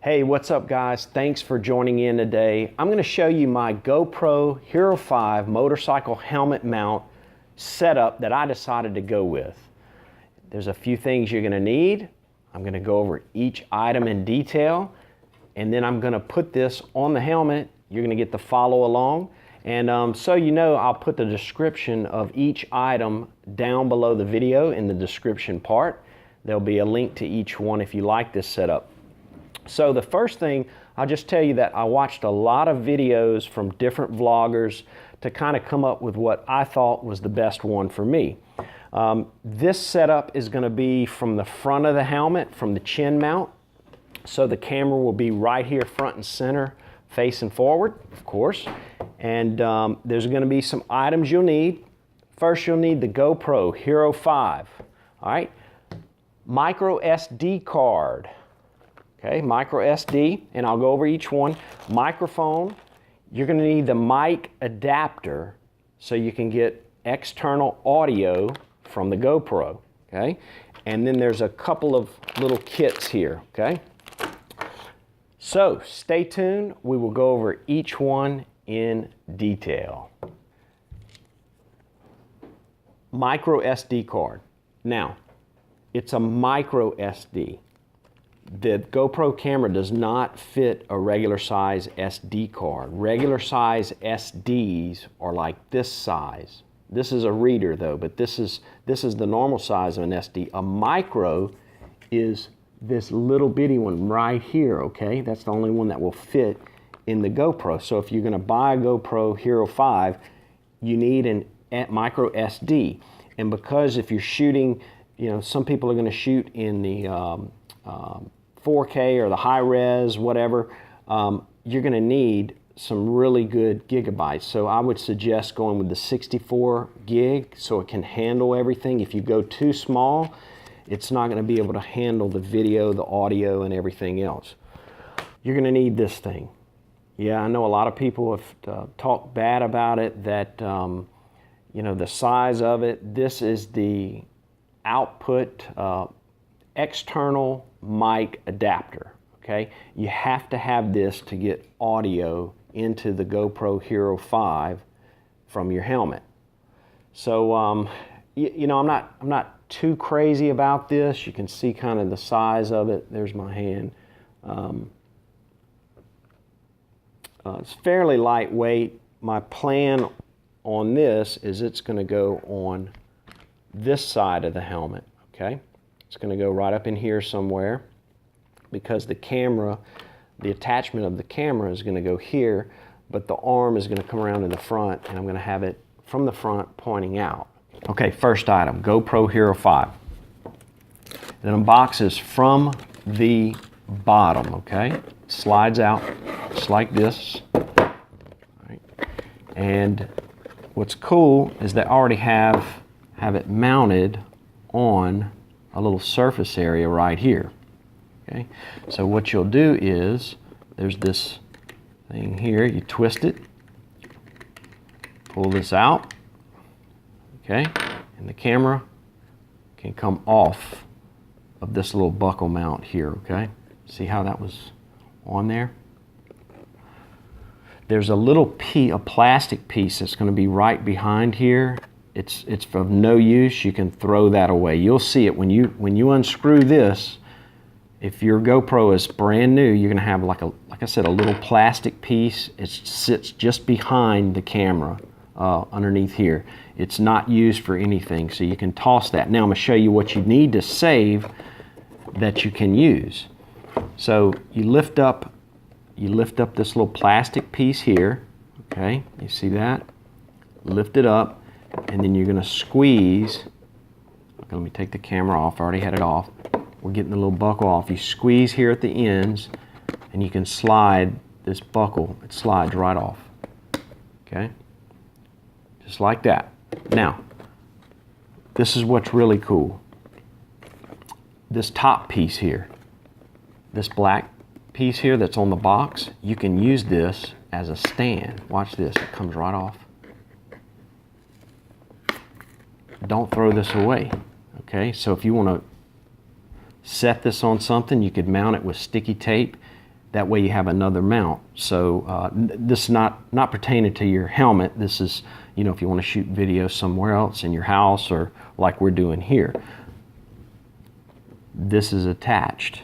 Hey, what's up guys? Thanks for joining in today. I'm going to show you my GoPro Hero 5 motorcycle helmet mount setup that I decided to go with. There's a few things you're going to need. I'm going to go over each item in detail, and then I'm going to put this on the helmet. You're going to get to follow along. And so you know, I'll put the description of each item down below the video in the description part. There'll be a link to each one if you like this setup. So the first thing, I'll just tell you that I watched a lot of videos from different vloggers to kind of come up with what I thought was the best one for me. This setup is going to be from the front of the helmet, from the chin mount. So the camera will be right here front and center, facing forward, of course. And there's going to be some items you'll need. First, you'll need the GoPro Hero 5. All right, micro SD card. Okay, micro SD, and I'll go over each one. Microphone, you're going to need the mic adapter so you can get external audio from the GoPro, okay? And then there's a couple of little kits here, okay? So stay tuned, we will go over each one in detail. Micro SD card. Now, it's a micro SD. The GoPro camera does not fit a regular size SD card. Regular size SDs are like this size. This is a reader though, but this is the normal size of an SD. A micro is this little bitty one right here, okay? That's the only one that will fit in the GoPro. So if you're gonna buy a GoPro Hero 5, you need a micro SD. And because if you're shooting, you know, some people are gonna shoot in the 4K or the high res, whatever, you're going to need some really good gigabytes. So I would suggest going with the 64 gig so it can handle everything. If you go too small, it's not going to be able to handle the video, the audio, and everything else. You're going to need this thing. Yeah, I know a lot of people have talked bad about it, that you know, the size of it. This is the output external mic adapter, okay? You have to have this to get audio into the GoPro Hero 5 from your helmet. So, you know, I'm not too crazy about this. You can see kind of the size of it. There's my hand. It's fairly lightweight. My plan on this is it's going to go on this side of the helmet, okay? It's going to go right up in here somewhere because the camera, the attachment of the camera is going to go here, but the arm is going to come around in the front, and I'm going to have it from the front pointing out. Okay, first item, GoPro Hero 5. It unboxes from the bottom, okay? It slides out just like this. All right. And what's cool is they already have it mounted on a little surface area right here. Okay, so what you'll do is there's this thing here, you twist it, pull this out, okay, and the camera can come off of this little buckle mount here, okay? See how that was on there? There's a little piece, a plastic piece that's going to be right behind here. It's of no use. You can throw that away. You'll see it when you unscrew this. If your GoPro is brand new, you're gonna have like I said, a little plastic piece. It sits just behind the camera, underneath here. It's not used for anything, so you can toss that. Now I'm gonna show you what you need to save that you can use. So you lift up this little plastic piece here. Okay, you see that? Lift it up. And then you're going to squeeze. Let me take the camera off. I already had it off. We're getting the little buckle off. You squeeze here at the ends, and you can slide this buckle. It slides right off. Okay? Just like that. Now, this is what's really cool. This top piece here, this black piece here that's on the box, you can use this as a stand. Watch this. It comes right off. Don't throw this away, okay? So if you want to set this on something, you could mount it with sticky tape That way you have another mount. So this is not pertaining to your helmet. This is, you know, if you want to shoot video somewhere else in your house or like we're doing here. This is attached.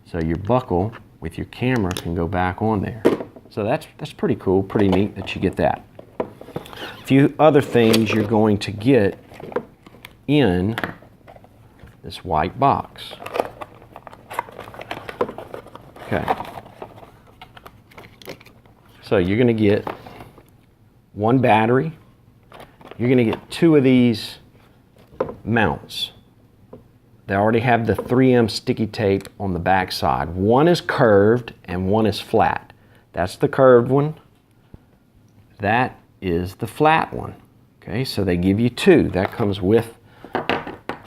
So your buckle with your camera can go back on there. So that's pretty cool, pretty neat that you get that. A few other things you're going to get in this white box. Okay. So you're going to get one battery. You're going to get 2 of these mounts. They already have the 3M sticky tape on the back side. One is curved and one is flat. That's the curved one. That is the flat one. Okay, so they give you 2. That comes with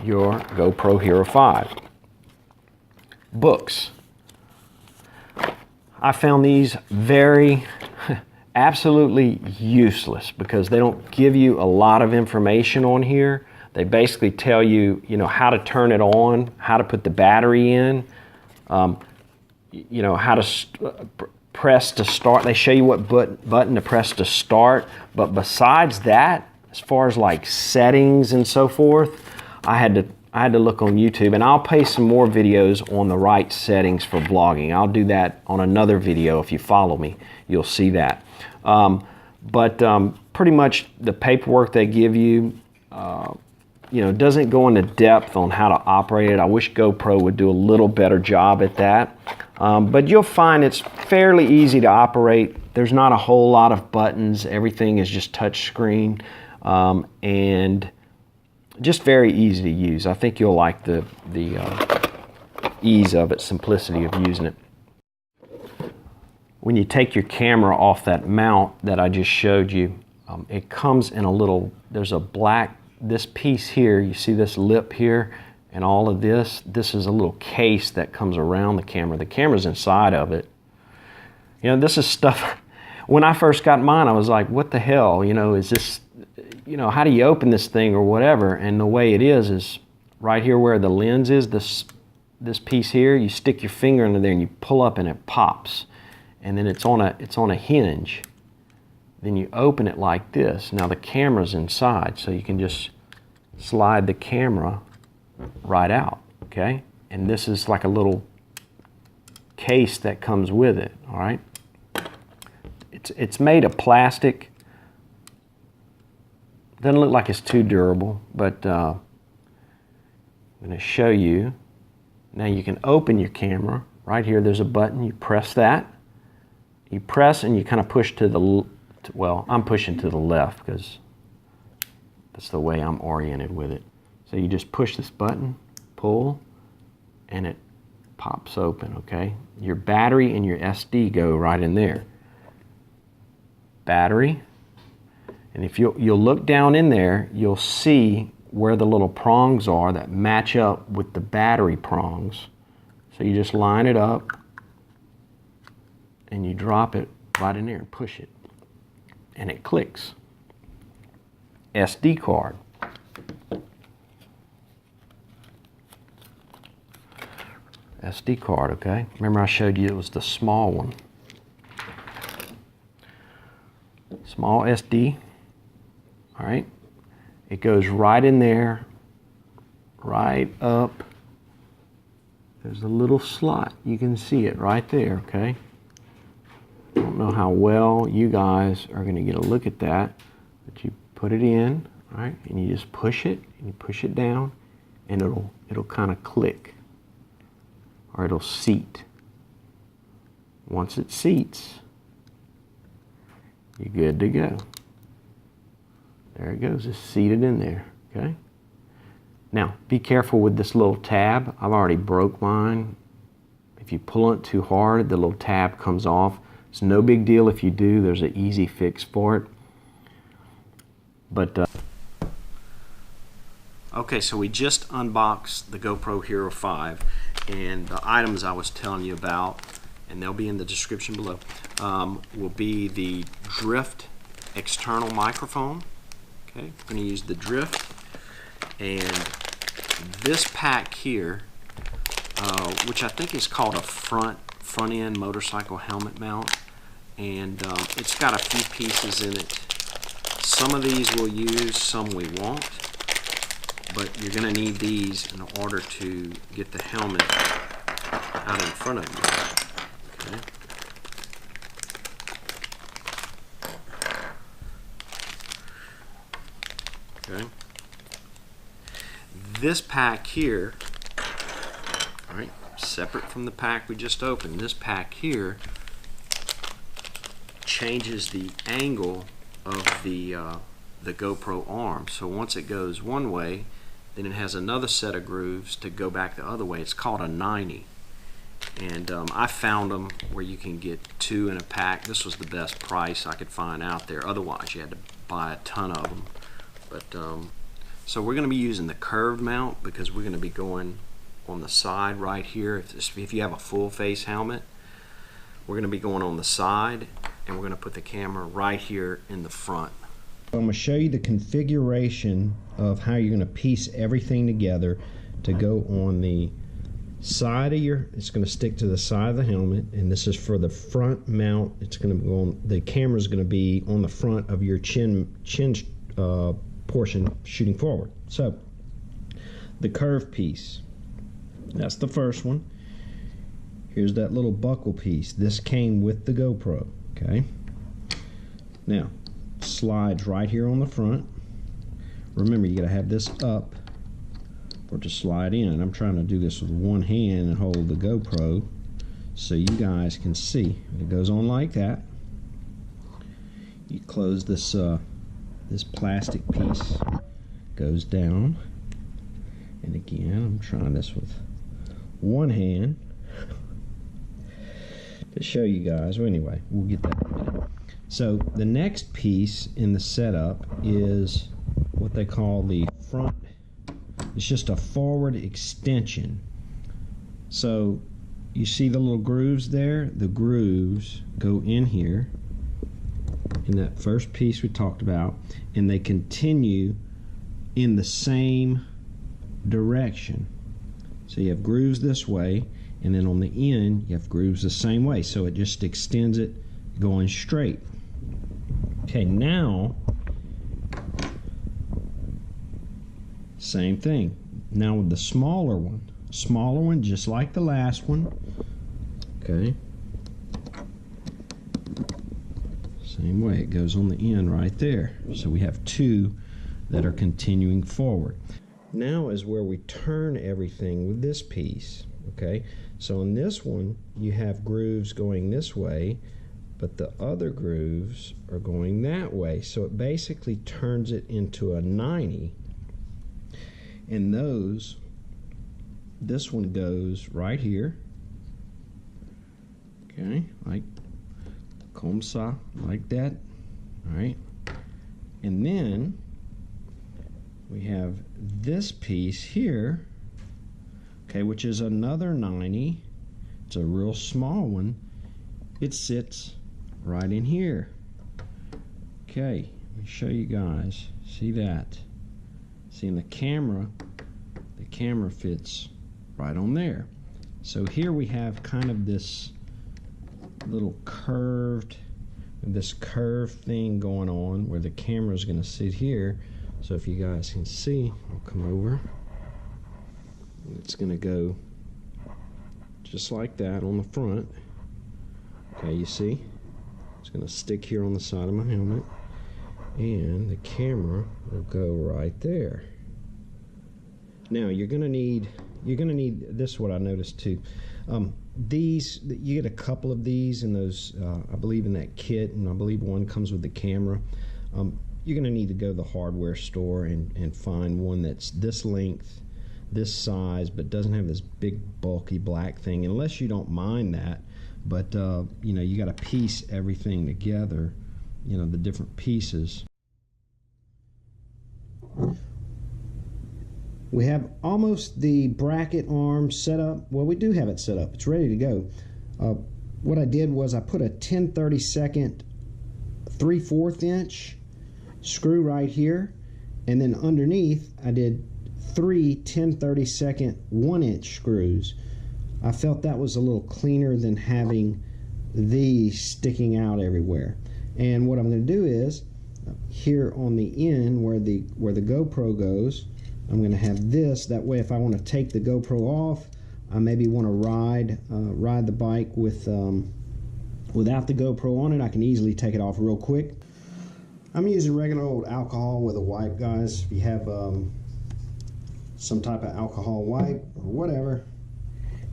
your GoPro Hero 5. Books. I found these very absolutely useless because they don't give you a lot of information on here. They basically tell you, you know, how to turn it on, how to put the battery in, you know, how to press to start. They show you what button to press to start. But besides that, as far as like settings and so forth, I had to look on YouTube, and I'll paste some more videos on the right settings for vlogging. I'll do that on another video. If you follow me, you'll see that. Pretty much the paperwork they give you, you know, doesn't go into depth on how to operate it. I wish GoPro would do a little better job at that. But you'll find it's fairly easy to operate. There's not a whole lot of buttons. Everything is just touch screen, and just very easy to use. I think you'll like the ease of it, simplicity of using it. When you take your camera off that mount that I just showed you, it comes in a little, there's a black, this piece here, you see this lip here, and all of this is a little case that comes around the camera. The camera's inside of it. You know, this is stuff, when I first got mine, I was like, what the hell, you know, is this, you know, how do you open this thing or whatever? And the way it is right here where the lens is, this piece here, you stick your finger into there and you pull up and it pops. And then it's on a hinge. Then you open it like this. Now the camera's inside, so you can just slide the camera right out, okay? And this is like a little case that comes with it, all right? It's made of plastic. Doesn't look like it's too durable, but I'm going to show you. Now you can open your camera. Right here, there's a button. You press that. You press and you kind of push to the, well, I'm pushing to the left because that's the way I'm oriented with it. So you just push this button, pull, and it pops open, okay? Your battery and your SD go right in there. Battery. And if you'll look down in there, you'll see where the little prongs are that match up with the battery prongs. So you just line it up and you drop it right in there and push it. And it clicks. SD card. SD card, okay? Remember I showed you it was the small one. Small SD. All right, it goes right in there, right up. There's a little slot. You can see it right there, okay? I don't know how well you guys are going to get a look at that, but you put it in, all right, and you just push it, and you push it down, and it'll kind of click, or it'll seat. Once it seats, you're good to go. There it goes, it's seated in there, okay? Now, be careful with this little tab. I've already broke mine. If you pull it too hard, the little tab comes off. It's no big deal if you do. There's an easy fix for it. But, okay, so we just unboxed the GoPro Hero 5, and the items I was telling you about, and they'll be in the description below, will be the drift external microphone. Okay, I'm going to use the drift, and this pack here, which I think is called a front front end motorcycle helmet mount, and it's got a few pieces in it. Some of these we'll use, some we won't, but you're going to need these in order to get the helmet out in front of you. Okay. This pack here, all right, separate from the pack we just opened, this pack here changes the angle of the GoPro arm. So once it goes one way, then it has another set of grooves to go back the other way. It's called a 90. And I found them where you can get 2 in a pack. This was the best price I could find out there. Otherwise, you had to buy a ton of them. But so we're going to be using the curved mount because we're going to be going on the side right here. If you have a full face helmet, we're going to be going on the side, and we're going to put the camera right here in the front. I'm going to show you the configuration of how you're going to piece everything together to go on the side of your, it's going to stick to the side of the helmet, and this is for the front mount. It's going to go on, the camera is going to be on the front of your chin portion shooting forward. So the curved piece, that's the first one. Here's that little buckle piece. This came with the GoPro. Okay, now slides right here on the front. Remember, you got to have this up for it to slide in. I'm trying to do this with one hand and hold the GoPro so you guys can see. It goes on like that. You close this this plastic piece, goes down, and again I'm trying this with one hand to show you guys. Well, anyway, we'll get that in a minute. So the next piece in the setup is what they call the front. It's just a forward extension. So you see the little grooves there? The grooves go in here in that first piece we talked about, and they continue in the same direction. So you have grooves this way, and then on the end you have grooves the same way, so it just extends it going straight. Okay, now same thing. Now with the smaller one just like the last one. Okay, same way, it goes on the end right there. So we have 2 that are continuing forward. Now is where we turn everything with this piece. Okay, so in this one you have grooves going this way, but the other grooves are going that way. So it basically turns it into a 90. And this one goes right here. Okay, like comme ça, like that. All right, and then we have this piece here, okay, which is another 90. It's a real small one. It sits right in here. Okay, let me show you guys. See that? See, in the camera fits right on there. So here we have kind of this little curved thing going on where the camera is going to sit here. So if you guys can see, I'll come over. It's going to go just like that on the front. Okay, you see? It's going to stick here on the side of my helmet, and the camera will go right there. Now you're going to need this is what I noticed too. These, you get a couple of these in those, I believe in that kit, and I believe one comes with the camera. You're going to need to go to the hardware store and find one that's this length, this size, but doesn't have this big bulky black thing, unless you don't mind that. But you know, you got to piece everything together, you know, the different pieces. We have almost the bracket arm set up. Well, we do have it set up. It's ready to go. What I did was I put a 10/32 3/4 inch screw right here, and then underneath I did 3 10/32 1 inch screws. I felt that was a little cleaner than having these sticking out everywhere. And what I'm going to do is, here on the end where the GoPro goes, I'm going to have this. That way, if I want to take the GoPro off, I maybe want to ride the bike with without the GoPro on it, I can easily take it off real quick. I'm using regular old alcohol with a wipe, guys. If you have some type of alcohol wipe or whatever,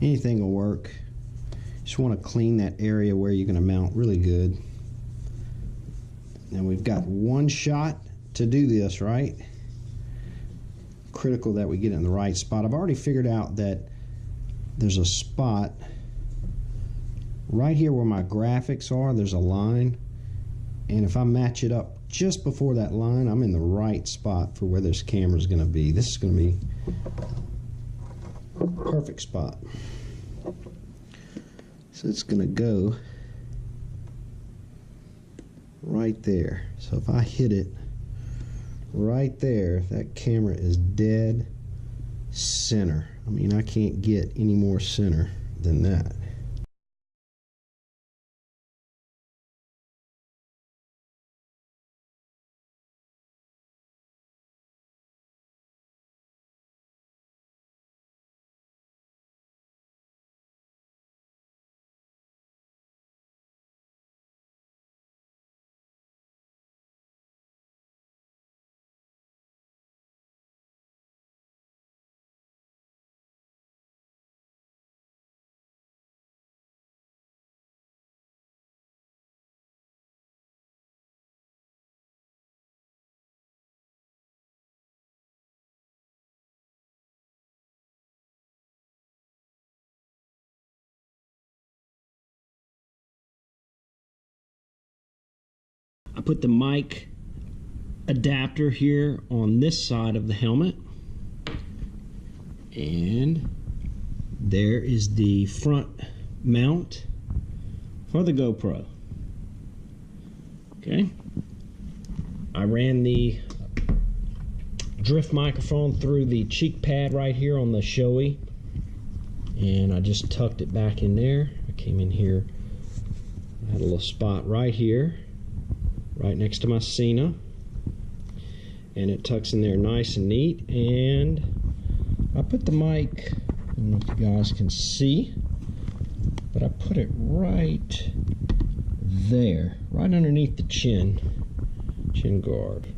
anything will work. Just want to clean that area where you're going to mount really good. And we've got one shot to do this, right? Critical that we get it in the right spot. I've already figured out that there's a spot right here where my graphics are. There's a line, and if I match it up just before that line, I'm in the right spot for where this camera is going to be. This is going to be a perfect spot. So it's going to go right there. So if I hit it right there, that camera is dead center. I mean, I can't get any more center than that. I put the mic adapter here on this side of the helmet, and there is the front mount for the GoPro. Okay, I ran the drift microphone through the cheek pad right here on the Shoei, and I just tucked it back in there. I came in here, I had a little spot right here, right next to my Sena, and it tucks in there nice and neat. And I put the mic, I don't know if you guys can see, but I put it right there, right underneath the chin guard.